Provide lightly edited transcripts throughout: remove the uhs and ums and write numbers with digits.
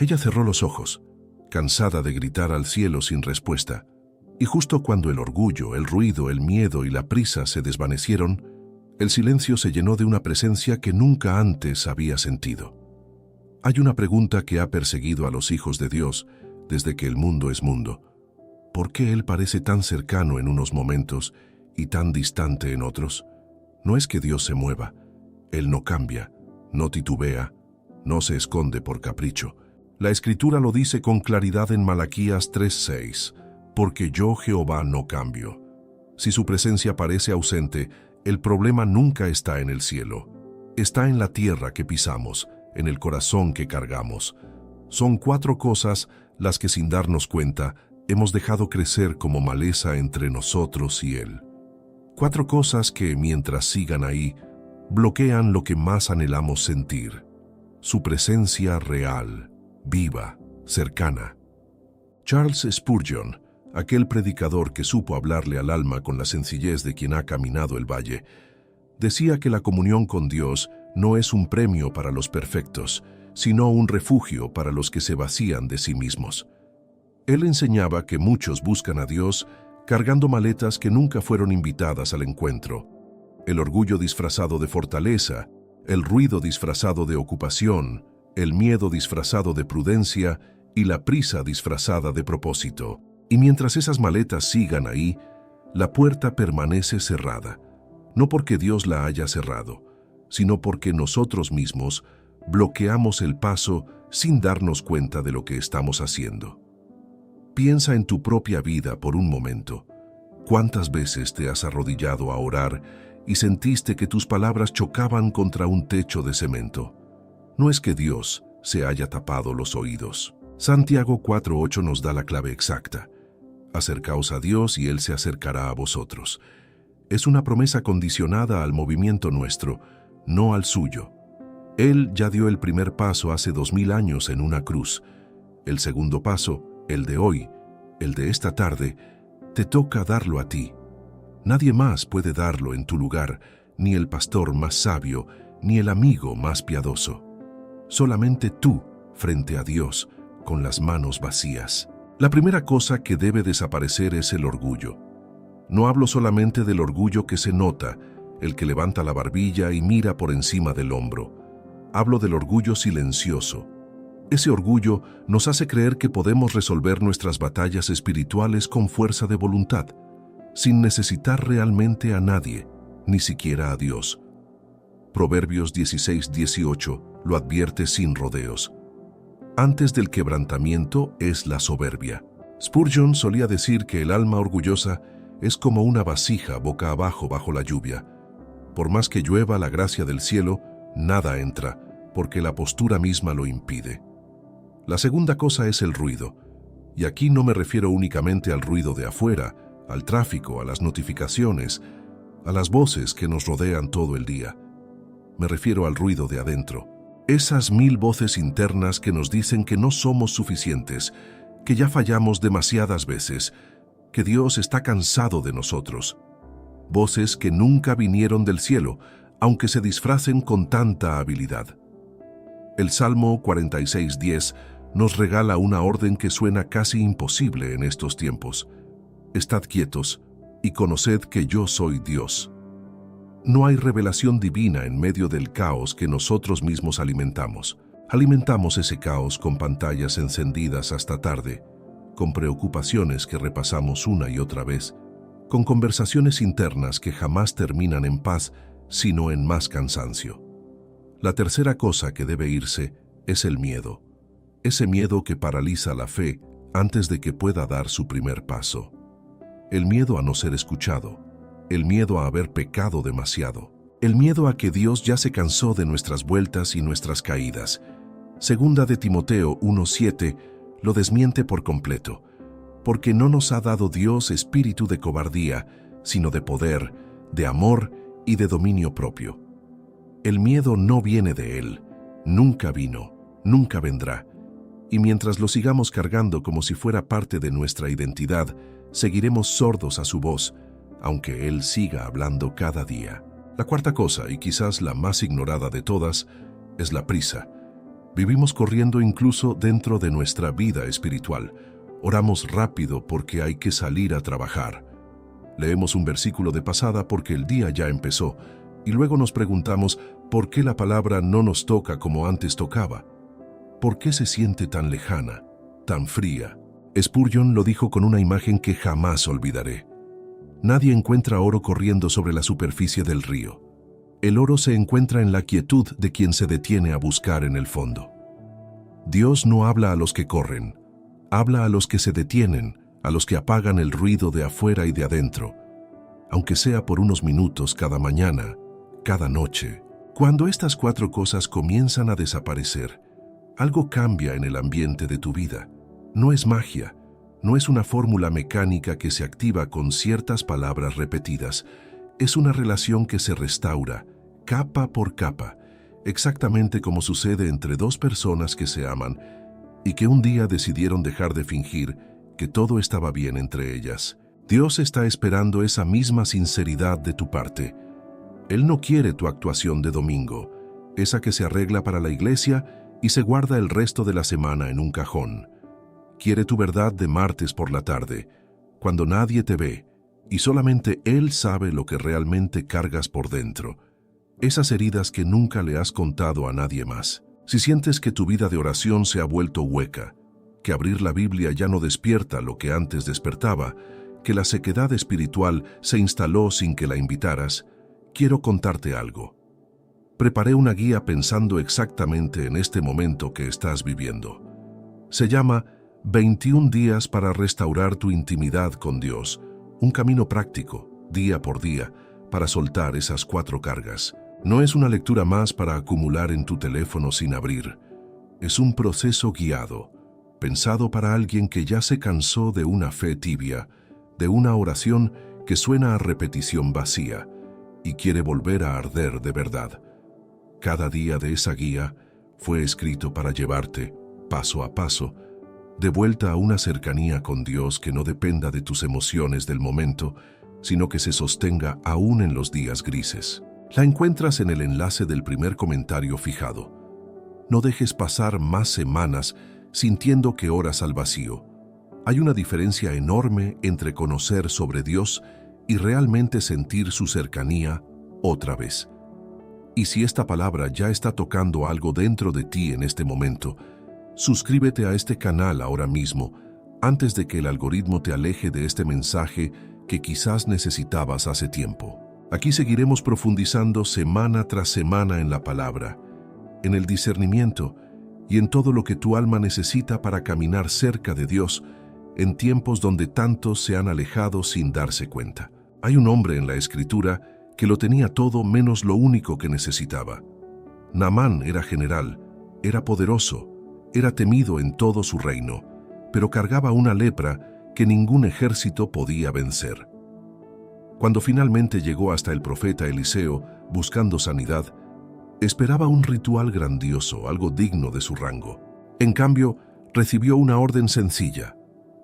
Ella cerró los ojos, cansada de gritar al cielo sin respuesta, y justo cuando el orgullo, el ruido, el miedo y la prisa se desvanecieron, el silencio se llenó de una presencia que nunca antes había sentido. Hay una pregunta que ha perseguido a los hijos de Dios desde que el mundo es mundo. ¿Por qué Él parece tan cercano en unos momentos y tan distante en otros? No es que Dios se mueva. Él no cambia, no titubea, no se esconde por capricho. La Escritura lo dice con claridad en Malaquías 3:6, porque yo Jehová no cambio. Si su presencia parece ausente, el problema nunca está en el cielo. Está en la tierra que pisamos, en el corazón que cargamos. Son 4 cosas las que sin darnos cuenta hemos dejado crecer como maleza entre nosotros y Él. 4 cosas que, mientras sigan ahí, bloquean lo que más anhelamos sentir. Su presencia real, viva, cercana. Charles Spurgeon, aquel predicador que supo hablarle al alma con la sencillez de quien ha caminado el valle, decía que la comunión con Dios no es un premio para los perfectos, sino un refugio para los que se vacían de sí mismos. Él enseñaba que muchos buscan a Dios cargando maletas que nunca fueron invitadas al encuentro. El orgullo disfrazado de fortaleza, el ruido disfrazado de ocupación, el miedo disfrazado de prudencia y la prisa disfrazada de propósito. Y mientras esas maletas sigan ahí, la puerta permanece cerrada, no porque Dios la haya cerrado, sino porque nosotros mismos bloqueamos el paso sin darnos cuenta de lo que estamos haciendo. Piensa en tu propia vida por un momento. ¿Cuántas veces te has arrodillado a orar y sentiste que tus palabras chocaban contra un techo de cemento? No es que Dios se haya tapado los oídos. Santiago 4:8 nos da la clave exacta. Acercaos a Dios y Él se acercará a vosotros. Es una promesa condicionada al movimiento nuestro, no al suyo. Él ya dio el primer paso hace 2000 años en una cruz. El segundo paso, el de hoy, el de esta tarde, te toca darlo a ti. Nadie más puede darlo en tu lugar, ni el pastor más sabio, ni el amigo más piadoso. Solamente tú, frente a Dios, con las manos vacías. La primera cosa que debe desaparecer es el orgullo. No hablo solamente del orgullo que se nota, el que levanta la barbilla y mira por encima del hombro. Hablo del orgullo silencioso. Ese orgullo nos hace creer que podemos resolver nuestras batallas espirituales con fuerza de voluntad, sin necesitar realmente a nadie, ni siquiera a Dios. Proverbios 16:18 lo advierte sin rodeos. Antes del quebrantamiento es la soberbia. Spurgeon solía decir que el alma orgullosa es como una vasija boca abajo bajo la lluvia. Por más que llueva la gracia del cielo, nada entra, porque la postura misma lo impide. La segunda cosa es el ruido, y aquí no me refiero únicamente al ruido de afuera, al tráfico, a las notificaciones, a las voces que nos rodean todo el día. Me refiero al ruido de adentro. Esas 1000 voces internas que nos dicen que no somos suficientes, que ya fallamos demasiadas veces, que Dios está cansado de nosotros. Voces que nunca vinieron del cielo, aunque se disfracen con tanta habilidad. El Salmo 46:10 nos regala una orden que suena casi imposible en estos tiempos. Estad quietos y conoced que yo soy Dios. No hay revelación divina en medio del caos que nosotros mismos alimentamos. Alimentamos ese caos con pantallas encendidas hasta tarde, con preocupaciones que repasamos una y otra vez, con conversaciones internas que jamás terminan en paz, sino en más cansancio. La tercera cosa que debe irse es el miedo. Ese miedo que paraliza la fe antes de que pueda dar su primer paso. El miedo a no ser escuchado. El miedo a haber pecado demasiado. El miedo a que Dios ya se cansó de nuestras vueltas y nuestras caídas. Segunda de Timoteo 1:7 lo desmiente por completo. Porque no nos ha dado Dios espíritu de cobardía, sino de poder, de amor y de dominio propio. El miedo no viene de Él, nunca vino, nunca vendrá. Y mientras lo sigamos cargando como si fuera parte de nuestra identidad, seguiremos sordos a su voz, aunque Él siga hablando cada día. La cuarta cosa, y quizás la más ignorada de todas, es la prisa. Vivimos corriendo incluso dentro de nuestra vida espiritual. Oramos rápido porque hay que salir a trabajar. Leemos un versículo de pasada porque el día ya empezó, y luego nos preguntamos por qué la palabra no nos toca como antes tocaba. ¿Por qué se siente tan lejana, tan fría? Spurgeon lo dijo con una imagen que jamás olvidaré. Nadie encuentra oro corriendo sobre la superficie del río. El oro se encuentra en la quietud de quien se detiene a buscar en el fondo. Dios no habla a los que corren, habla a los que se detienen, a los que apagan el ruido de afuera y de adentro, aunque sea por unos minutos cada mañana, cada noche. Cuando estas 4 cosas comienzan a desaparecer, algo cambia en el ambiente de tu vida. No es magia, no es una fórmula mecánica que se activa con ciertas palabras repetidas. Es una relación que se restaura, capa por capa, exactamente como sucede entre 2 personas que se aman y que un día decidieron dejar de fingir que todo estaba bien entre ellas. Dios está esperando esa misma sinceridad de tu parte. Él no quiere tu actuación de domingo, esa que se arregla para la iglesia y se guarda el resto de la semana en un cajón. Quiere tu verdad de martes por la tarde, cuando nadie te ve y solamente Él sabe lo que realmente cargas por dentro. Esas heridas que nunca le has contado a nadie más. Si sientes que tu vida de oración se ha vuelto hueca, que abrir la Biblia ya no despierta lo que antes despertaba, que la sequedad espiritual se instaló sin que la invitaras, quiero contarte algo. Preparé una guía pensando exactamente en este momento que estás viviendo. Se llama 21 días para restaurar tu intimidad con Dios, un camino práctico, día por día, para soltar esas 4 cargas. No es una lectura más para acumular en tu teléfono sin abrir. Es un proceso guiado, pensado para alguien que ya se cansó de una fe tibia, de una oración que suena a repetición vacía y quiere volver a arder de verdad. Cada día de esa guía fue escrito para llevarte, paso a paso, de vuelta a una cercanía con Dios que no dependa de tus emociones del momento, sino que se sostenga aún en los días grises. La encuentras en el enlace del primer comentario fijado. No dejes pasar más semanas sintiendo que oras al vacío. Hay una diferencia enorme entre conocer sobre Dios y realmente sentir su cercanía otra vez. Y si esta palabra ya está tocando algo dentro de ti en este momento, suscríbete a este canal ahora mismo, antes de que el algoritmo te aleje de este mensaje que quizás necesitabas hace tiempo. Aquí seguiremos profundizando semana tras semana en la palabra, en el discernimiento y en todo lo que tu alma necesita para caminar cerca de Dios en tiempos donde tantos se han alejado sin darse cuenta. Hay un hombre en la Escritura que lo tenía todo menos lo único que necesitaba. Naamán era general, era poderoso, era temido en todo su reino, pero cargaba una lepra que ningún ejército podía vencer. Cuando finalmente llegó hasta el profeta Eliseo buscando sanidad, esperaba un ritual grandioso, algo digno de su rango. En cambio, recibió una orden sencilla: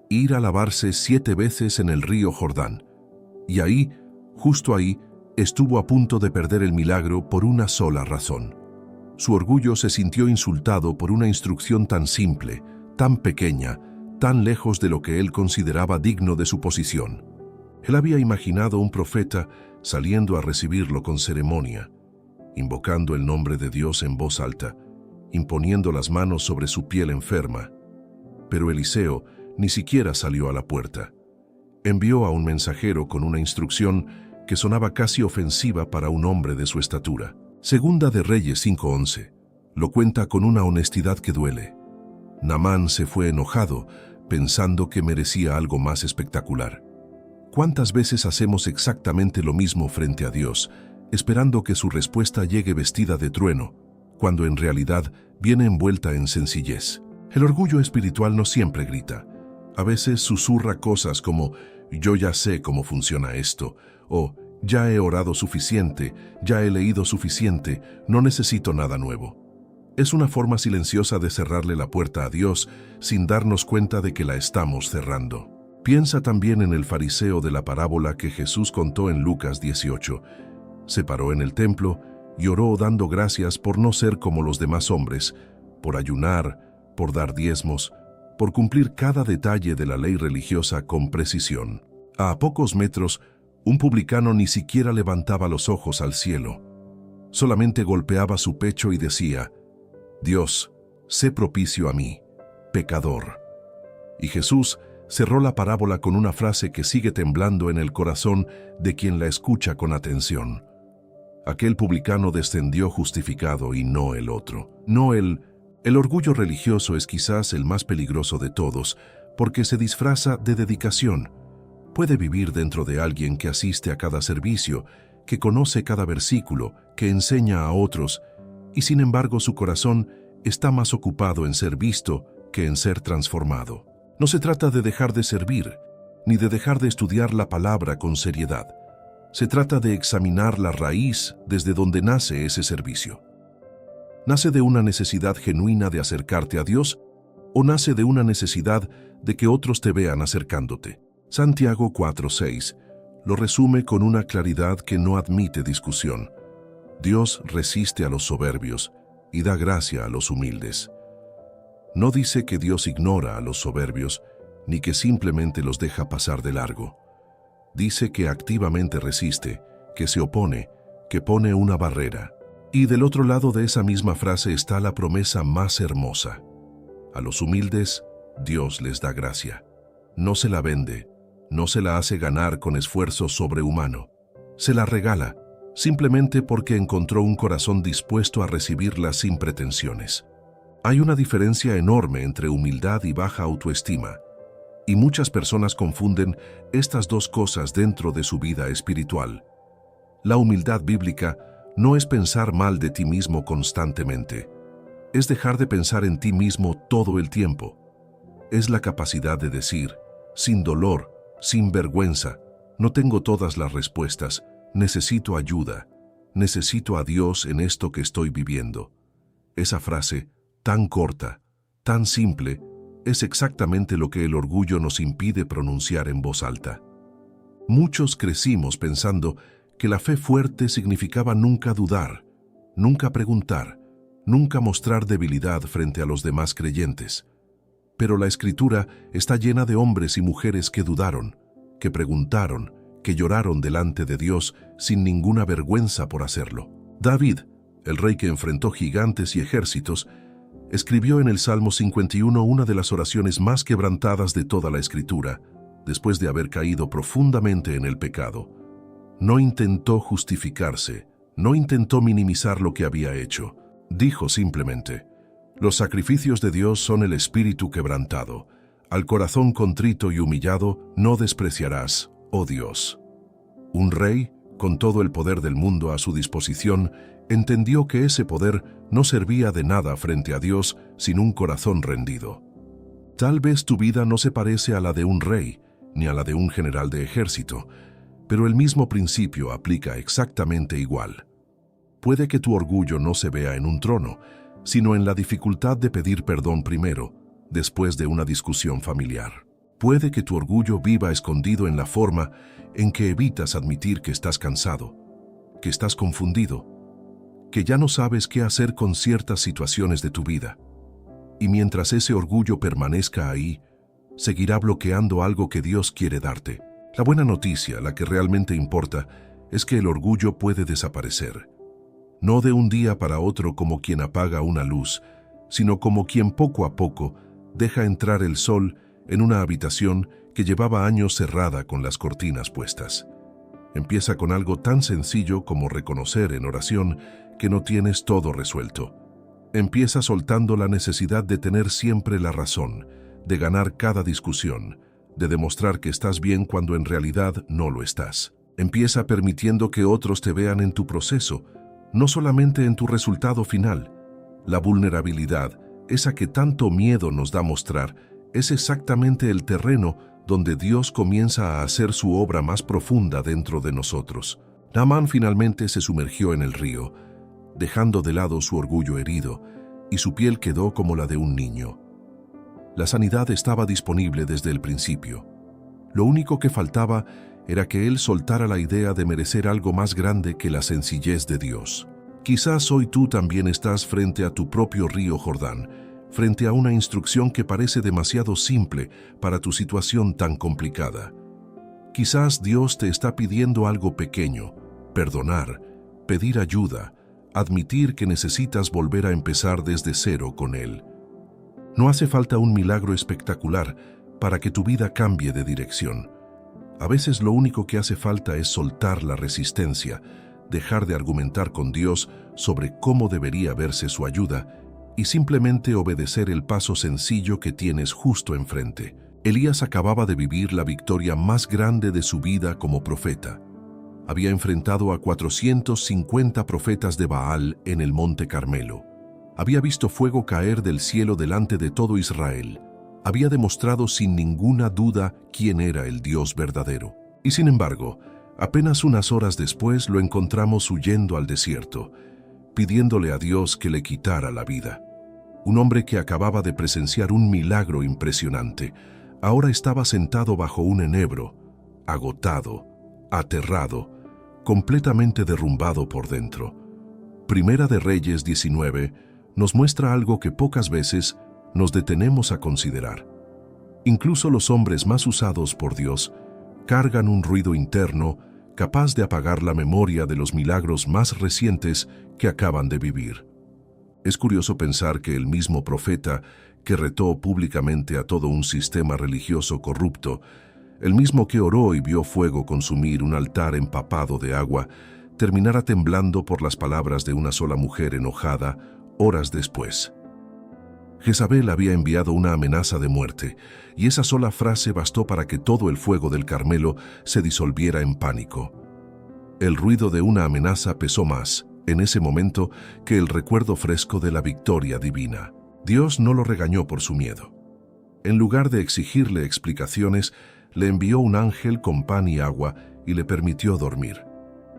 ir a lavarse 7 veces en el río Jordán. Y ahí, justo ahí, estuvo a punto de perder el milagro por una sola razón. Su orgullo se sintió insultado por una instrucción tan simple, tan pequeña, tan lejos de lo que él consideraba digno de su posición. Él había imaginado un profeta saliendo a recibirlo con ceremonia, invocando el nombre de Dios en voz alta, imponiendo las manos sobre su piel enferma. Pero Eliseo ni siquiera salió a la puerta. Envió a un mensajero con una instrucción que sonaba casi ofensiva para un hombre de su estatura. Segunda de Reyes 5:11 lo cuenta con una honestidad que duele. Naamán se fue enojado, pensando que merecía algo más espectacular. ¿Cuántas veces hacemos exactamente lo mismo frente a Dios, esperando que su respuesta llegue vestida de trueno, cuando en realidad viene envuelta en sencillez? El orgullo espiritual no siempre grita. A veces susurra cosas como: yo ya sé cómo funciona esto, o ya he orado suficiente, ya he leído suficiente, no necesito nada nuevo. Es una forma silenciosa de cerrarle la puerta a Dios sin darnos cuenta de que la estamos cerrando. Piensa también en el fariseo de la parábola que Jesús contó en Lucas 18. Se paró en el templo y oró dando gracias por no ser como los demás hombres, por ayunar, por dar diezmos, por cumplir cada detalle de la ley religiosa con precisión. A pocos metros, un publicano ni siquiera levantaba los ojos al cielo. Solamente golpeaba su pecho y decía: «Dios, sé propicio a mí, pecador». Y Jesús cerró la parábola con una frase que sigue temblando en el corazón de quien la escucha con atención. Aquel publicano descendió justificado y no el otro. No él. El orgullo religioso es quizás el más peligroso de todos, porque se disfraza de dedicación. Puede vivir dentro de alguien que asiste a cada servicio, que conoce cada versículo, que enseña a otros, y sin embargo su corazón está más ocupado en ser visto que en ser transformado. No se trata de dejar de servir, ni de dejar de estudiar la palabra con seriedad. Se trata de examinar la raíz desde donde nace ese servicio. ¿Nace de una necesidad genuina de acercarte a Dios o nace de una necesidad de que otros te vean acercándote? Santiago 4:6 lo resume con una claridad que no admite discusión. Dios resiste a los soberbios y da gracia a los humildes. No dice que Dios ignora a los soberbios, ni que simplemente los deja pasar de largo. Dice que activamente resiste, que se opone, que pone una barrera. Y del otro lado de esa misma frase está la promesa más hermosa. A los humildes, Dios les da gracia. No se la vende, no se la hace ganar con esfuerzo sobrehumano. Se la regala, simplemente porque encontró un corazón dispuesto a recibirla sin pretensiones. Hay una diferencia enorme entre humildad y baja autoestima, y muchas personas confunden estas dos cosas dentro de su vida espiritual. La humildad bíblica no es pensar mal de ti mismo constantemente. Es dejar de pensar en ti mismo todo el tiempo. Es la capacidad de decir, sin dolor, sin vergüenza: no tengo todas las respuestas, necesito ayuda, necesito a Dios en esto que estoy viviendo. Esa frase, tan corta, tan simple, es exactamente lo que el orgullo nos impide pronunciar en voz alta. Muchos crecimos pensando que la fe fuerte significaba nunca dudar, nunca preguntar, nunca mostrar debilidad frente a los demás creyentes. Pero la Escritura está llena de hombres y mujeres que dudaron, que preguntaron, que lloraron delante de Dios sin ninguna vergüenza por hacerlo. David, el rey que enfrentó gigantes y ejércitos, escribió en el Salmo 51 una de las oraciones más quebrantadas de toda la Escritura, después de haber caído profundamente en el pecado. No intentó justificarse, no intentó minimizar lo que había hecho. Dijo simplemente: «Los sacrificios de Dios son el espíritu quebrantado. Al corazón contrito y humillado no despreciarás, oh Dios». Un rey, con todo el poder del mundo a su disposición, entendió que ese poder no servía de nada frente a Dios sin un corazón rendido. Tal vez tu vida no se parece a la de un rey, ni a la de un general de ejército, pero el mismo principio aplica exactamente igual. Puede que tu orgullo no se vea en un trono, sino en la dificultad de pedir perdón primero, después de una discusión familiar. Puede que tu orgullo viva escondido en la forma en que evitas admitir que estás cansado, que estás confundido, que ya no sabes qué hacer con ciertas situaciones de tu vida. Y mientras ese orgullo permanezca ahí, seguirá bloqueando algo que Dios quiere darte. La buena noticia, la que realmente importa, es que el orgullo puede desaparecer. No de un día para otro como quien apaga una luz, sino como quien poco a poco deja entrar el sol en una habitación que llevaba años cerrada con las cortinas puestas. Empieza con algo tan sencillo como reconocer en oración que no tienes todo resuelto. Empieza soltando la necesidad de tener siempre la razón, de ganar cada discusión, de demostrar que estás bien cuando en realidad no lo estás. Empieza permitiendo que otros te vean en tu proceso, no solamente en tu resultado final. La vulnerabilidad, esa que tanto miedo nos da mostrar, es exactamente el terreno donde Dios comienza a hacer su obra más profunda dentro de nosotros. Naamán finalmente se sumergió en el río, dejando de lado su orgullo herido, y su piel quedó como la de un niño. La sanidad estaba disponible desde el principio. Lo único que faltaba era que él soltara la idea de merecer algo más grande que la sencillez de Dios. Quizás hoy tú también estás frente a tu propio río Jordán, frente a una instrucción que parece demasiado simple para tu situación tan complicada. Quizás Dios te está pidiendo algo pequeño: perdonar, pedir ayuda, admitir que necesitas volver a empezar desde cero con Él. No hace falta un milagro espectacular para que tu vida cambie de dirección. A veces lo único que hace falta es soltar la resistencia, dejar de argumentar con Dios sobre cómo debería verse su ayuda y simplemente obedecer el paso sencillo que tienes justo enfrente. Elías acababa de vivir la victoria más grande de su vida como profeta. Había enfrentado a 450 profetas de Baal en el Monte Carmelo. Había visto fuego caer del cielo delante de todo Israel. Había demostrado sin ninguna duda quién era el Dios verdadero. Y sin embargo, apenas unas horas después lo encontramos huyendo al desierto, pidiéndole a Dios que le quitara la vida. Un hombre que acababa de presenciar un milagro impresionante, ahora estaba sentado bajo un enebro, agotado, aterrado, completamente derrumbado por dentro. Primera de Reyes 19 nos muestra algo que pocas veces nos detenemos a considerar. Incluso los hombres más usados por Dios cargan un ruido interno capaz de apagar la memoria de los milagros más recientes que acaban de vivir. Es curioso pensar que el mismo profeta que retó públicamente a todo un sistema religioso corrupto, el mismo que oró y vio fuego consumir un altar empapado de agua, terminara temblando por las palabras de una sola mujer enojada horas después. Jezabel había enviado una amenaza de muerte, y esa sola frase bastó para que todo el fuego del Carmelo se disolviera en pánico. El ruido de una amenaza pesó más, en ese momento, que el recuerdo fresco de la victoria divina. Dios no lo regañó por su miedo. En lugar de exigirle explicaciones, le envió un ángel con pan y agua y le permitió dormir.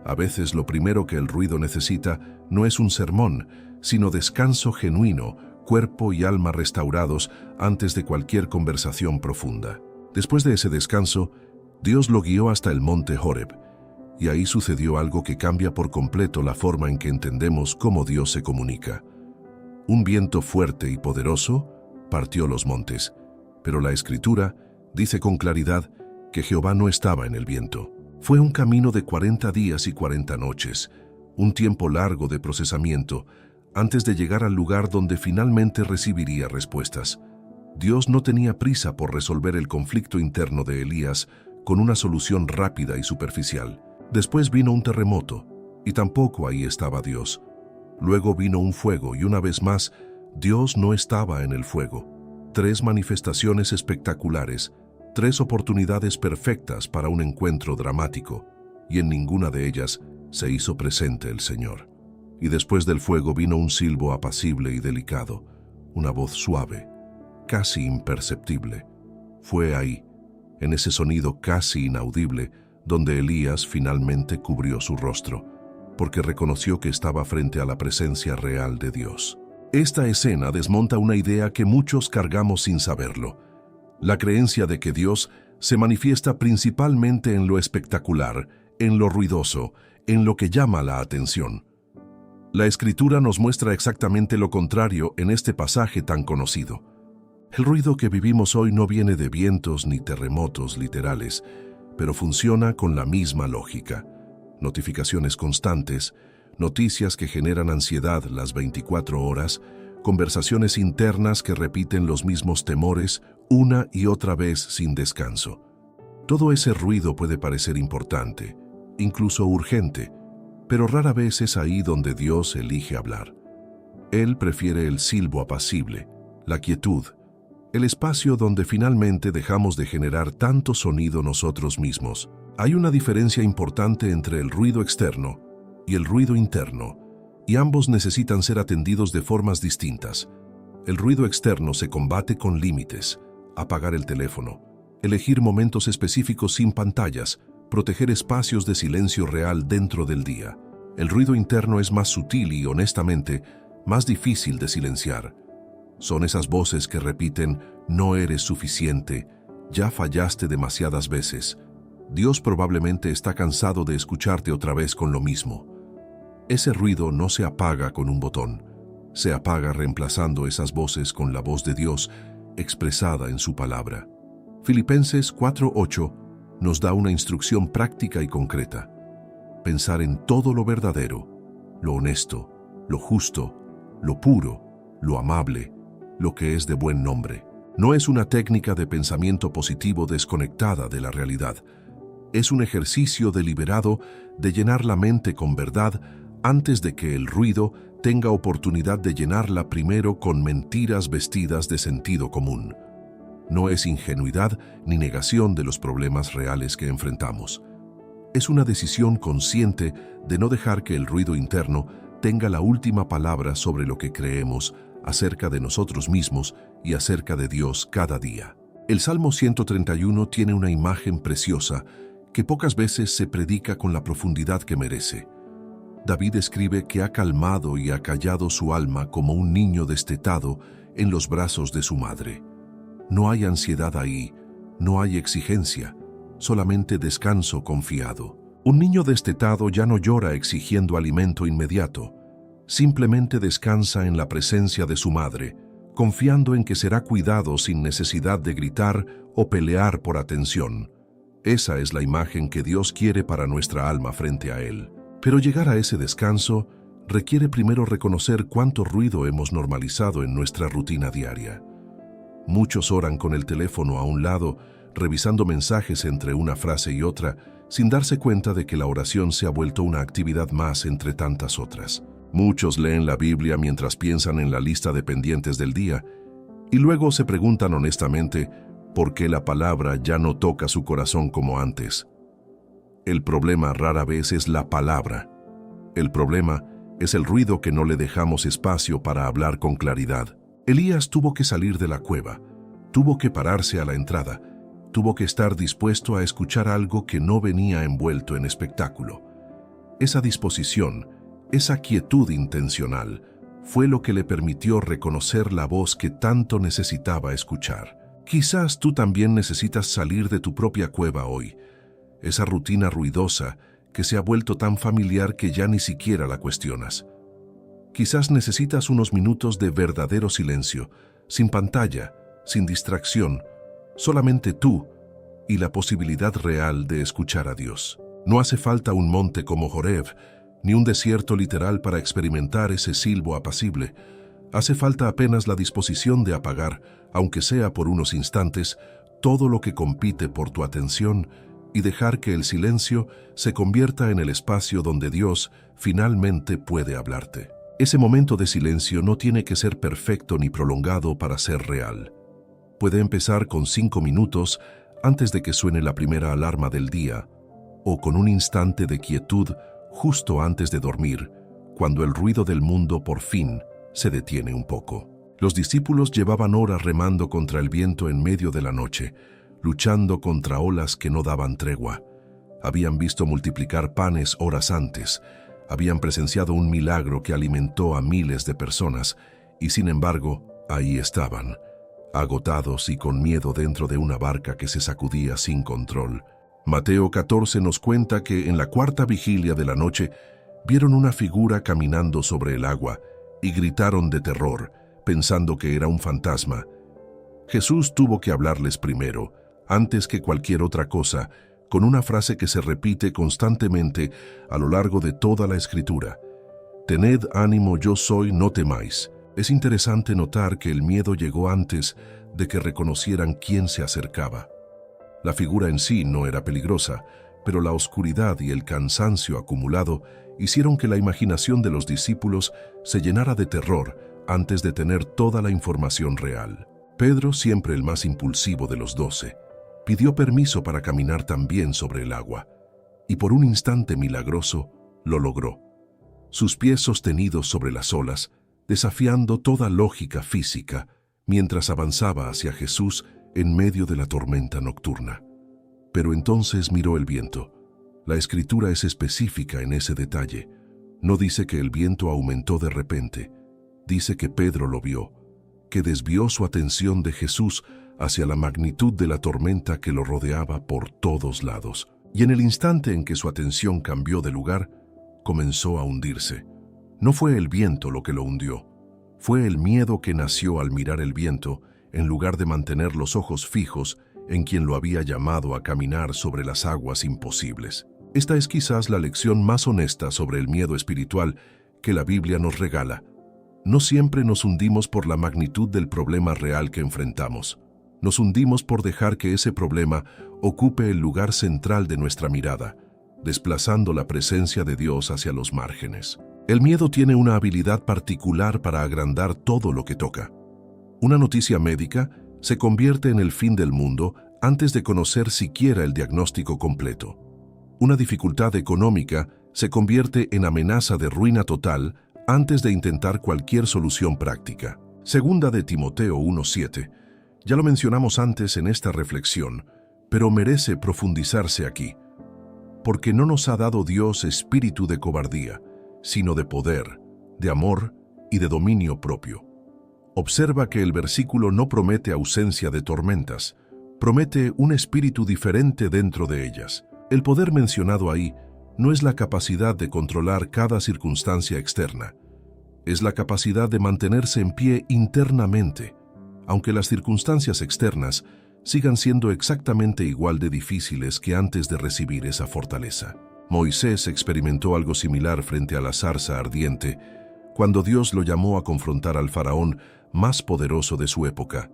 A veces lo primero que el ruido necesita no es un sermón, sino descanso genuino, cuerpo y alma restaurados antes de cualquier conversación profunda. Después de ese descanso, Dios lo guió hasta el monte Horeb, y ahí sucedió algo que cambia por completo la forma en que entendemos cómo Dios se comunica. Un viento fuerte y poderoso partió los montes, pero la Escritura dice con claridad que Jehová no estaba en el viento. Fue un camino de 40 días y 40 noches, un tiempo largo de procesamiento, antes de llegar al lugar donde finalmente recibiría respuestas. Dios no tenía prisa por resolver el conflicto interno de Elías con una solución rápida y superficial. Después vino un terremoto, y tampoco ahí estaba Dios. Luego vino un fuego, y una vez más, Dios no estaba en el fuego. 3 manifestaciones espectaculares, 3 oportunidades perfectas para un encuentro dramático, y en ninguna de ellas se hizo presente el Señor. Y después del fuego vino un silbo apacible y delicado, una voz suave, casi imperceptible. Fue ahí, en ese sonido casi inaudible, donde Elías finalmente cubrió su rostro, porque reconoció que estaba frente a la presencia real de Dios. Esta escena desmonta una idea que muchos cargamos sin saberlo: la creencia de que Dios se manifiesta principalmente en lo espectacular, en lo ruidoso, en lo que llama la atención. La Escritura nos muestra exactamente lo contrario en este pasaje tan conocido. El ruido que vivimos hoy no viene de vientos ni terremotos literales, pero funciona con la misma lógica. Notificaciones constantes, noticias que generan ansiedad las 24 horas, conversaciones internas que repiten los mismos temores una y otra vez sin descanso. Todo ese ruido puede parecer importante, incluso urgente, pero rara vez es ahí donde Dios elige hablar. Él prefiere el silbo apacible, la quietud, el espacio donde finalmente dejamos de generar tanto sonido nosotros mismos. Hay una diferencia importante entre el ruido externo y el ruido interno, y ambos necesitan ser atendidos de formas distintas. El ruido externo se combate con límites: apagar el teléfono, elegir momentos específicos sin pantallas, proteger espacios de silencio real dentro del día. El ruido interno es más sutil y, honestamente, más difícil de silenciar. Son esas voces que repiten: no eres suficiente, ya fallaste demasiadas veces. Dios probablemente está cansado de escucharte otra vez con lo mismo. Ese ruido no se apaga con un botón, se apaga reemplazando esas voces con la voz de Dios expresada en su palabra. Filipenses 4:8 nos da una instrucción práctica y concreta. Pensar en todo lo verdadero, lo honesto, lo justo, lo puro, lo amable, lo que es de buen nombre. No es una técnica de pensamiento positivo desconectada de la realidad. Es un ejercicio deliberado de llenar la mente con verdad antes de que el ruido tenga oportunidad de llenarla primero con mentiras vestidas de sentido común. No es ingenuidad ni negación de los problemas reales que enfrentamos. Es una decisión consciente de no dejar que el ruido interno tenga la última palabra sobre lo que creemos acerca de nosotros mismos y acerca de Dios cada día. El Salmo 131 tiene una imagen preciosa que pocas veces se predica con la profundidad que merece. David escribe que ha calmado y acallado su alma como un niño destetado en los brazos de su madre. No hay ansiedad ahí, no hay exigencia, solamente descanso confiado. Un niño destetado ya no llora exigiendo alimento inmediato, simplemente descansa en la presencia de su madre, confiando en que será cuidado sin necesidad de gritar o pelear por atención. Esa es la imagen que Dios quiere para nuestra alma frente a Él. Pero llegar a ese descanso requiere primero reconocer cuánto ruido hemos normalizado en nuestra rutina diaria. Muchos oran con el teléfono a un lado, revisando mensajes entre una frase y otra, sin darse cuenta de que la oración se ha vuelto una actividad más entre tantas otras. Muchos leen la Biblia mientras piensan en la lista de pendientes del día, y luego se preguntan honestamente por qué la palabra ya no toca su corazón como antes. El problema rara vez es la palabra. El problema es el ruido que no le dejamos espacio para hablar con claridad. Elías tuvo que salir de la cueva, tuvo que pararse a la entrada, tuvo que estar dispuesto a escuchar algo que no venía envuelto en espectáculo. Esa disposición, esa quietud intencional, fue lo que le permitió reconocer la voz que tanto necesitaba escuchar. Quizás tú también necesitas salir de tu propia cueva hoy, esa rutina ruidosa que se ha vuelto tan familiar que ya ni siquiera la cuestionas. Quizás necesitas unos minutos de verdadero silencio, sin pantalla, sin distracción, solamente tú y la posibilidad real de escuchar a Dios. No hace falta un monte como Horeb, ni un desierto literal para experimentar ese silbo apacible. Hace falta apenas la disposición de apagar, aunque sea por unos instantes, todo lo que compite por tu atención y dejar que el silencio se convierta en el espacio donde Dios finalmente puede hablarte. Ese momento de silencio no tiene que ser perfecto ni prolongado para ser real. Puede empezar con 5 minutos antes de que suene la primera alarma del día, o con un instante de quietud justo antes de dormir, cuando el ruido del mundo por fin se detiene un poco. Los discípulos llevaban horas remando contra el viento en medio de la noche, luchando contra olas que no daban tregua. Habían visto multiplicar panes horas antes, habían presenciado un milagro que alimentó a miles de personas, y sin embargo, ahí estaban, agotados y con miedo dentro de una barca que se sacudía sin control. Mateo 14 nos cuenta que en la cuarta vigilia de la noche vieron una figura caminando sobre el agua y gritaron de terror, pensando que era un fantasma. Jesús tuvo que hablarles primero, antes que cualquier otra cosa, con una frase que se repite constantemente a lo largo de toda la Escritura. Tened ánimo, yo soy, no temáis. Es interesante notar que el miedo llegó antes de que reconocieran quién se acercaba. La figura en sí no era peligrosa, pero la oscuridad y el cansancio acumulado hicieron que la imaginación de los discípulos se llenara de terror antes de tener toda la información real. Pedro, siempre el más impulsivo de los 12, pidió permiso para caminar también sobre el agua, y por un instante milagroso lo logró. Sus pies sostenidos sobre las olas, desafiando toda lógica física, mientras avanzaba hacia Jesús en medio de la tormenta nocturna. Pero entonces miró el viento. La Escritura es específica en ese detalle. No dice que el viento aumentó de repente. Dice que Pedro lo vio, que desvió su atención de Jesús hacia la magnitud de la tormenta que lo rodeaba por todos lados. Y en el instante en que su atención cambió de lugar, comenzó a hundirse. No fue el viento lo que lo hundió, fue el miedo que nació al mirar el viento, en lugar de mantener los ojos fijos en quien lo había llamado a caminar sobre las aguas imposibles. Esta es quizás la lección más honesta sobre el miedo espiritual que la Biblia nos regala. No siempre nos hundimos por la magnitud del problema real que enfrentamos. Nos hundimos por dejar que ese problema ocupe el lugar central de nuestra mirada, desplazando la presencia de Dios hacia los márgenes. El miedo tiene una habilidad particular para agrandar todo lo que toca. Una noticia médica se convierte en el fin del mundo antes de conocer siquiera el diagnóstico completo. Una dificultad económica se convierte en amenaza de ruina total antes de intentar cualquier solución práctica. Segunda de Timoteo 1:7. Ya lo mencionamos antes en esta reflexión, pero merece profundizarse aquí. Porque no nos ha dado Dios espíritu de cobardía, sino de poder, de amor y de dominio propio. Observa que el versículo no promete ausencia de tormentas, promete un espíritu diferente dentro de ellas. El poder mencionado ahí no es la capacidad de controlar cada circunstancia externa, es la capacidad de mantenerse en pie internamente, aunque las circunstancias externas sigan siendo exactamente igual de difíciles que antes de recibir esa fortaleza. Moisés experimentó algo similar frente a la zarza ardiente, cuando Dios lo llamó a confrontar al faraón más poderoso de su época.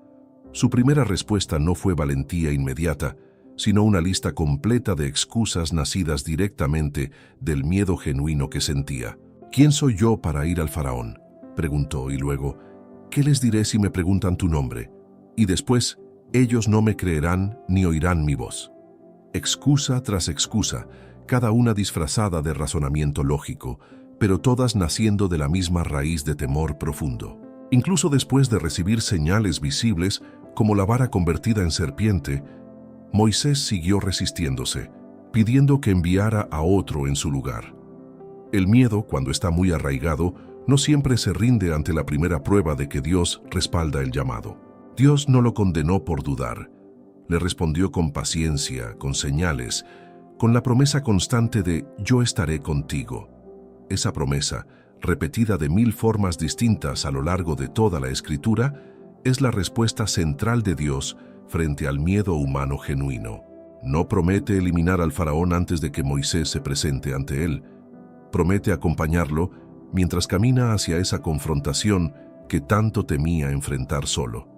Su primera respuesta no fue valentía inmediata, sino una lista completa de excusas nacidas directamente del miedo genuino que sentía. ¿Quién soy yo para ir al faraón?, preguntó, y luego, ¿qué les diré si me preguntan tu nombre? Y después, ellos no me creerán ni oirán mi voz. Excusa tras excusa, cada una disfrazada de razonamiento lógico, pero todas naciendo de la misma raíz de temor profundo. Incluso después de recibir señales visibles, como la vara convertida en serpiente, Moisés siguió resistiéndose, pidiendo que enviara a otro en su lugar. El miedo, cuando está muy arraigado, no siempre se rinde ante la primera prueba de que Dios respalda el llamado. Dios no lo condenó por dudar. Le respondió con paciencia, con señales, con la promesa constante de «Yo estaré contigo». Esa promesa, repetida de 1000 formas distintas a lo largo de toda la Escritura, es la respuesta central de Dios frente al miedo humano genuino. No promete eliminar al faraón antes de que Moisés se presente ante él. Promete acompañarlo mientras camina hacia esa confrontación que tanto temía enfrentar solo.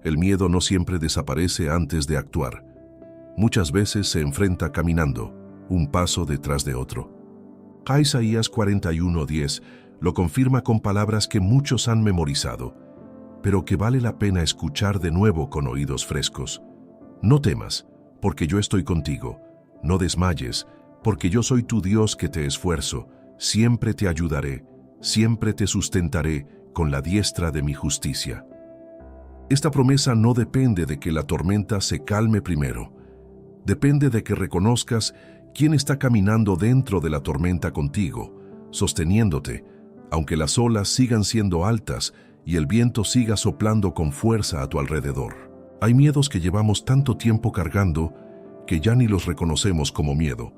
El miedo no siempre desaparece antes de actuar. Muchas veces se enfrenta caminando, un paso detrás de otro. Isaías 41:10 lo confirma con palabras que muchos han memorizado, pero que vale la pena escuchar de nuevo con oídos frescos. No temas, porque yo estoy contigo. No desmayes, porque yo soy tu Dios que te esfuerzo. Siempre te ayudaré, siempre te sustentaré con la diestra de mi justicia. Esta promesa no depende de que la tormenta se calme primero. Depende de que reconozcas quién está caminando dentro de la tormenta contigo, sosteniéndote, aunque las olas sigan siendo altas y el viento siga soplando con fuerza a tu alrededor. Hay miedos que llevamos tanto tiempo cargando que ya ni los reconocemos como miedo.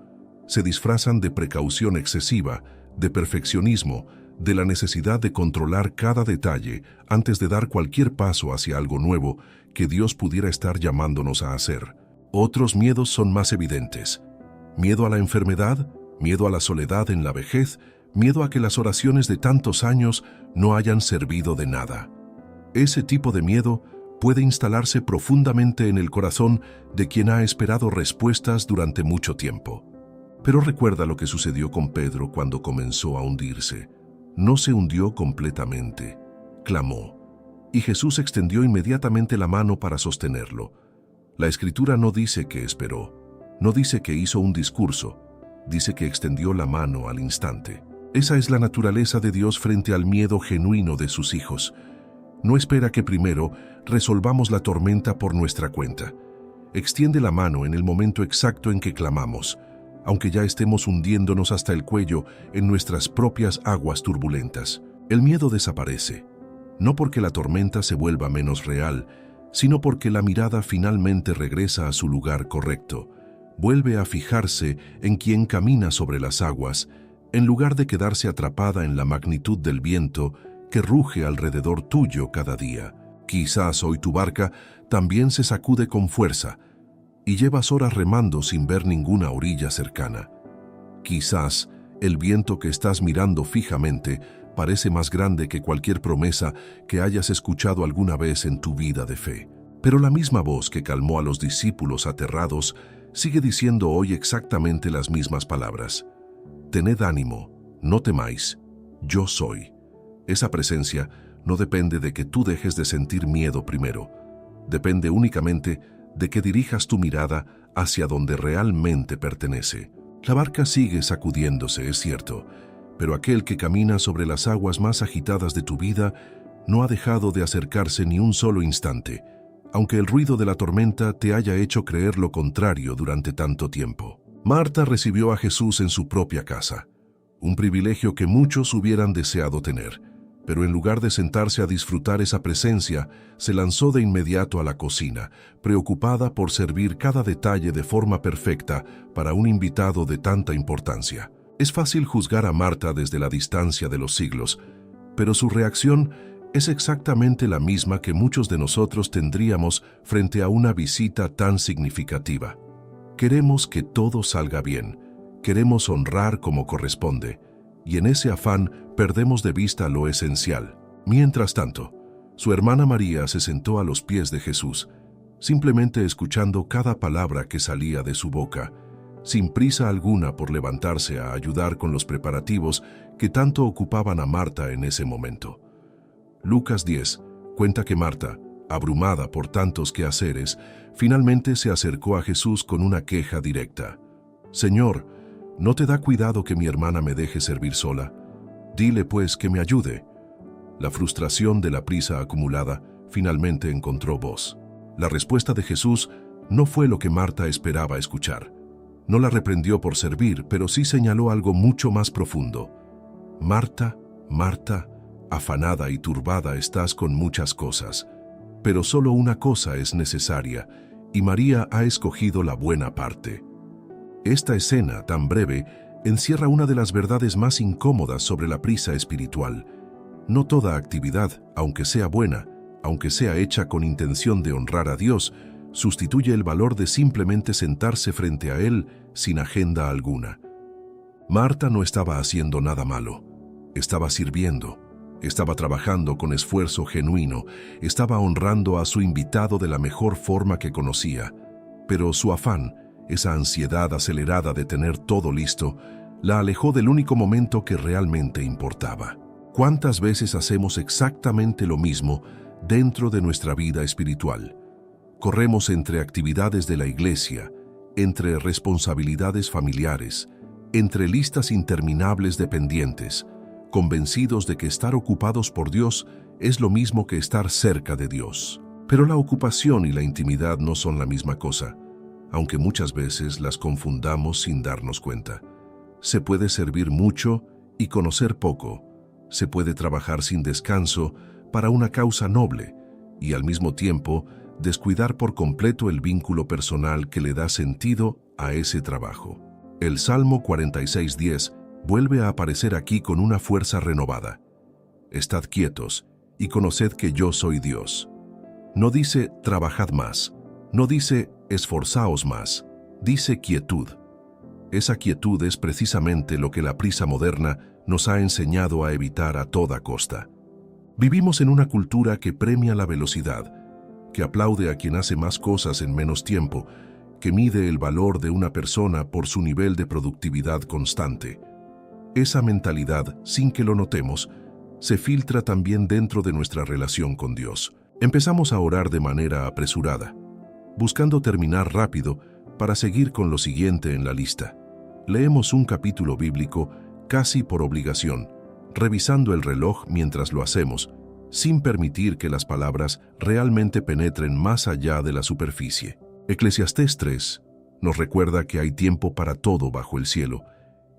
Se disfrazan de precaución excesiva, de perfeccionismo, de la necesidad de controlar cada detalle antes de dar cualquier paso hacia algo nuevo que Dios pudiera estar llamándonos a hacer. Otros miedos son más evidentes. Miedo a la enfermedad, miedo a la soledad en la vejez, miedo a que las oraciones de tantos años no hayan servido de nada. Ese tipo de miedo puede instalarse profundamente en el corazón de quien ha esperado respuestas durante mucho tiempo. Pero recuerda lo que sucedió con Pedro cuando comenzó a hundirse. No se hundió completamente, clamó, y Jesús extendió inmediatamente la mano para sostenerlo. La Escritura no dice que esperó, no dice que hizo un discurso, dice que extendió la mano al instante. Esa es la naturaleza de Dios frente al miedo genuino de sus hijos. No espera que primero resolvamos la tormenta por nuestra cuenta. Extiende la mano en el momento exacto en que clamamos, aunque ya estemos hundiéndonos hasta el cuello en nuestras propias aguas turbulentas. El miedo desaparece, no porque la tormenta se vuelva menos real, sino porque la mirada finalmente regresa a su lugar correcto, vuelve a fijarse en quien camina sobre las aguas, en lugar de quedarse atrapada en la magnitud del viento que ruge alrededor tuyo cada día. Quizás hoy tu barca también se sacude con fuerza y llevas horas remando sin ver ninguna orilla cercana. Quizás el viento que estás mirando fijamente parece más grande que cualquier promesa que hayas escuchado alguna vez en tu vida de fe. Pero la misma voz que calmó a los discípulos aterrados sigue diciendo hoy exactamente las mismas palabras. Tened ánimo, no temáis, yo soy. Esa presencia no depende de que tú dejes de sentir miedo primero. Depende únicamente de que dirijas tu mirada hacia donde realmente pertenece. La barca sigue sacudiéndose, es cierto, pero aquel que camina sobre las aguas más agitadas de tu vida no ha dejado de acercarse ni un solo instante, aunque el ruido de la tormenta te haya hecho creer lo contrario durante tanto tiempo. Marta recibió a Jesús en su propia casa, un privilegio que muchos hubieran deseado tener, pero en lugar de sentarse a disfrutar esa presencia, se lanzó de inmediato a la cocina, preocupada por servir cada detalle de forma perfecta para un invitado de tanta importancia. Es fácil juzgar a Marta desde la distancia de los siglos, pero su reacción es exactamente la misma que muchos de nosotros tendríamos frente a una visita tan significativa. Queremos que todo salga bien, queremos honrar como corresponde, y en ese afán perdemos de vista lo esencial. Mientras tanto, su hermana María se sentó a los pies de Jesús, simplemente escuchando cada palabra que salía de su boca, sin prisa alguna por levantarse a ayudar con los preparativos que tanto ocupaban a Marta en ese momento. Lucas 10 cuenta que Marta, abrumada por tantos quehaceres, finalmente se acercó a Jesús con una queja directa. «Señor, ¿no te da cuidado que mi hermana me deje servir sola? Dile pues que me ayude». La frustración de la prisa acumulada finalmente encontró voz. La respuesta de Jesús no fue lo que Marta esperaba escuchar. No la reprendió por servir, pero sí señaló algo mucho más profundo. «Marta, Marta, afanada y turbada estás con muchas cosas, pero solo una cosa es necesaria, y María ha escogido la buena parte». Esta escena tan breve encierra una de las verdades más incómodas sobre la prisa espiritual. No toda actividad, aunque sea buena, aunque sea hecha con intención de honrar a Dios, sustituye el valor de simplemente sentarse frente a Él sin agenda alguna. Marta no estaba haciendo nada malo, estaba sirviendo, estaba trabajando con esfuerzo genuino, estaba honrando a su invitado de la mejor forma que conocía, pero su afán, esa ansiedad acelerada de tener todo listo, la alejó del único momento que realmente importaba. ¿Cuántas veces hacemos exactamente lo mismo dentro de nuestra vida espiritual? Corremos entre actividades de la iglesia, entre responsabilidades familiares, entre listas interminables de pendientes, convencidos de que estar ocupados por Dios es lo mismo que estar cerca de Dios. Pero la ocupación y la intimidad no son la misma cosa, aunque muchas veces las confundamos sin darnos cuenta. Se puede servir mucho y conocer poco. Se puede trabajar sin descanso para una causa noble y al mismo tiempo descuidar por completo el vínculo personal que le da sentido a ese trabajo. El Salmo 46:10 vuelve a aparecer aquí con una fuerza renovada. Estad quietos y conoced que yo soy Dios. No dice trabajad más, no dice esforzaos más, dice quietud. Esa quietud es precisamente lo que la prisa moderna nos ha enseñado a evitar a toda costa. Vivimos en una cultura que premia la velocidad, que aplaude a quien hace más cosas en menos tiempo, que mide el valor de una persona por su nivel de productividad constante. Esa mentalidad, sin que lo notemos, se filtra también dentro de nuestra relación con Dios. Empezamos a orar de manera apresurada, buscando terminar rápido para seguir con lo siguiente en la lista. Leemos un capítulo bíblico casi por obligación, revisando el reloj mientras lo hacemos, sin permitir que las palabras realmente penetren más allá de la superficie. Eclesiastés 3 nos recuerda que hay tiempo para todo bajo el cielo,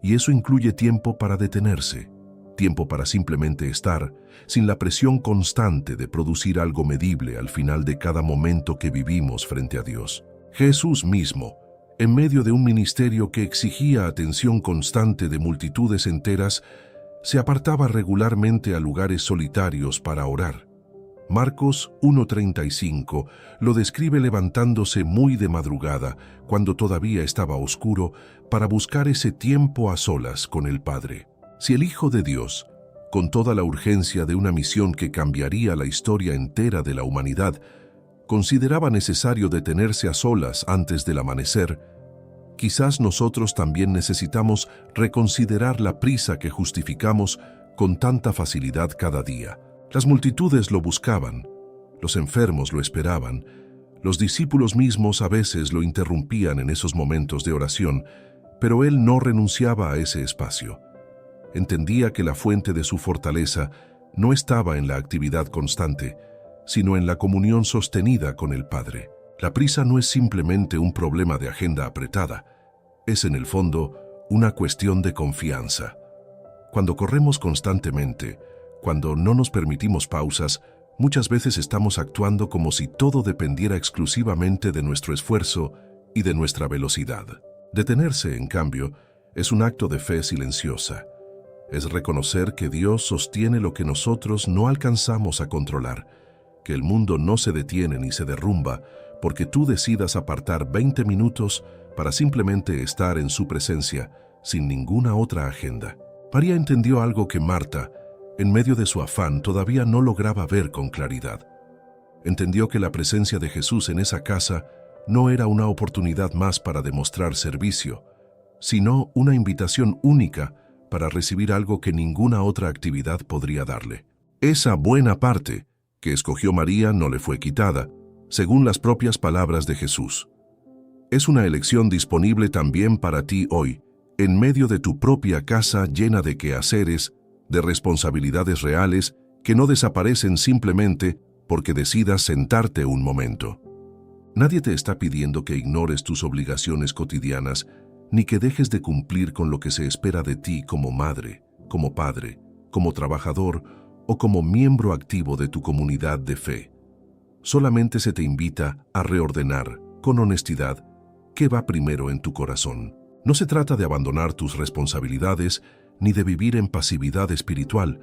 y eso incluye tiempo para detenerse, tiempo para simplemente estar, sin la presión constante de producir algo medible al final de cada momento que vivimos frente a Dios. Jesús mismo, En medio de un ministerio que exigía atención constante de multitudes enteras, se apartaba regularmente a lugares solitarios para orar. Marcos 1:35 lo describe levantándose muy de madrugada, cuando todavía estaba oscuro, para buscar ese tiempo a solas con el Padre. Si el Hijo de Dios, con toda la urgencia de una misión que cambiaría la historia entera de la humanidad, consideraba necesario detenerse a solas antes del amanecer, quizás nosotros también necesitamos reconsiderar la prisa que justificamos con tanta facilidad cada día. Las multitudes lo buscaban, los enfermos lo esperaban, los discípulos mismos a veces lo interrumpían en esos momentos de oración, pero él no renunciaba a ese espacio. Entendía que la fuente de su fortaleza no estaba en la actividad constante, sino en la comunión sostenida con el Padre. La prisa no es simplemente un problema de agenda apretada, es en el fondo una cuestión de confianza. Cuando corremos constantemente, cuando no nos permitimos pausas, muchas veces estamos actuando como si todo dependiera exclusivamente de nuestro esfuerzo y de nuestra velocidad. Detenerse, en cambio, es un acto de fe silenciosa. Es reconocer que Dios sostiene lo que nosotros no alcanzamos a controlar, que el mundo no se detiene ni se derrumba porque tú decidas apartar 20 minutos para simplemente estar en su presencia, sin ninguna otra agenda. María entendió algo que Marta, en medio de su afán, todavía no lograba ver con claridad. Entendió que la presencia de Jesús en esa casa no era una oportunidad más para demostrar servicio, sino una invitación única para recibir algo que ninguna otra actividad podría darle. Esa buena parte que escogió María no le fue quitada, según las propias palabras de Jesús. Es una elección disponible también para ti hoy, en medio de tu propia casa llena de quehaceres, de responsabilidades reales que no desaparecen simplemente porque decidas sentarte un momento. Nadie te está pidiendo que ignores tus obligaciones cotidianas, ni que dejes de cumplir con lo que se espera de ti como madre, como padre, como trabajador o como miembro activo de tu comunidad de fe. Solamente se te invita a reordenar, con honestidad, qué va primero en tu corazón. No se trata de abandonar tus responsabilidades ni de vivir en pasividad espiritual,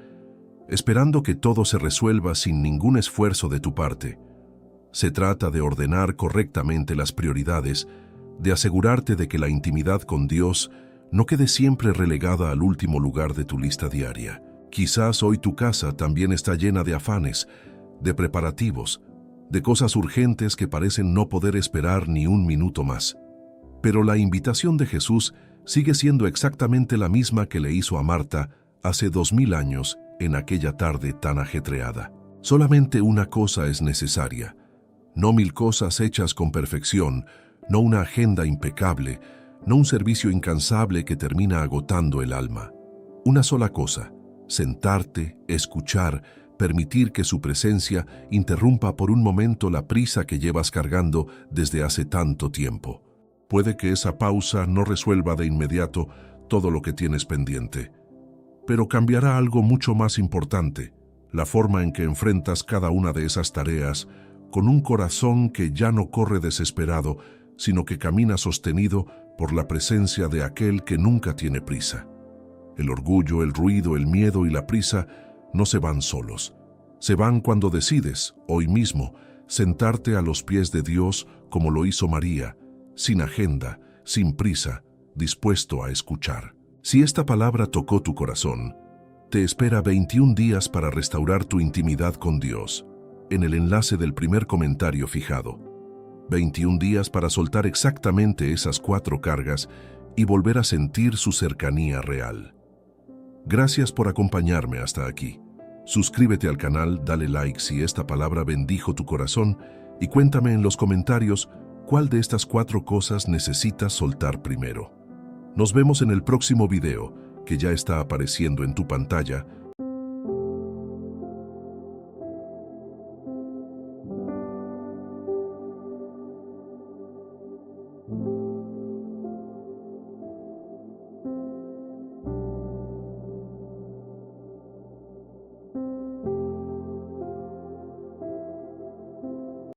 esperando que todo se resuelva sin ningún esfuerzo de tu parte. Se trata de ordenar correctamente las prioridades, de asegurarte de que la intimidad con Dios no quede siempre relegada al último lugar de tu lista diaria. Quizás hoy tu casa también está llena de afanes, de preparativos, de cosas urgentes que parecen no poder esperar ni un minuto más. Pero la invitación de Jesús sigue siendo exactamente la misma que le hizo a Marta hace 2000 años en aquella tarde tan ajetreada. Solamente una cosa es necesaria, no 1000 cosas hechas con perfección, no una agenda impecable, no un servicio incansable que termina agotando el alma. Una sola cosa: sentarte, escuchar, permitir que su presencia interrumpa por un momento la prisa que llevas cargando desde hace tanto tiempo. Puede que esa pausa no resuelva de inmediato todo lo que tienes pendiente, pero cambiará algo mucho más importante: la forma en que enfrentas cada una de esas tareas con un corazón que ya no corre desesperado, sino que camina sostenido por la presencia de aquel que nunca tiene prisa. El orgullo, el ruido, el miedo y la prisa no se van solos. Se van cuando decides, hoy mismo, sentarte a los pies de Dios como lo hizo María, sin agenda, sin prisa, dispuesto a escuchar. Si esta palabra tocó tu corazón, te espera 21 días para restaurar tu intimidad con Dios, en el enlace del primer comentario fijado. 21 días para soltar exactamente esas 4 cargas y volver a sentir su cercanía real. Gracias por acompañarme hasta aquí. Suscríbete al canal, dale like si esta palabra bendijo tu corazón y cuéntame en los comentarios cuál de estas 4 cosas necesitas soltar primero. Nos vemos en el próximo video, que ya está apareciendo en tu pantalla,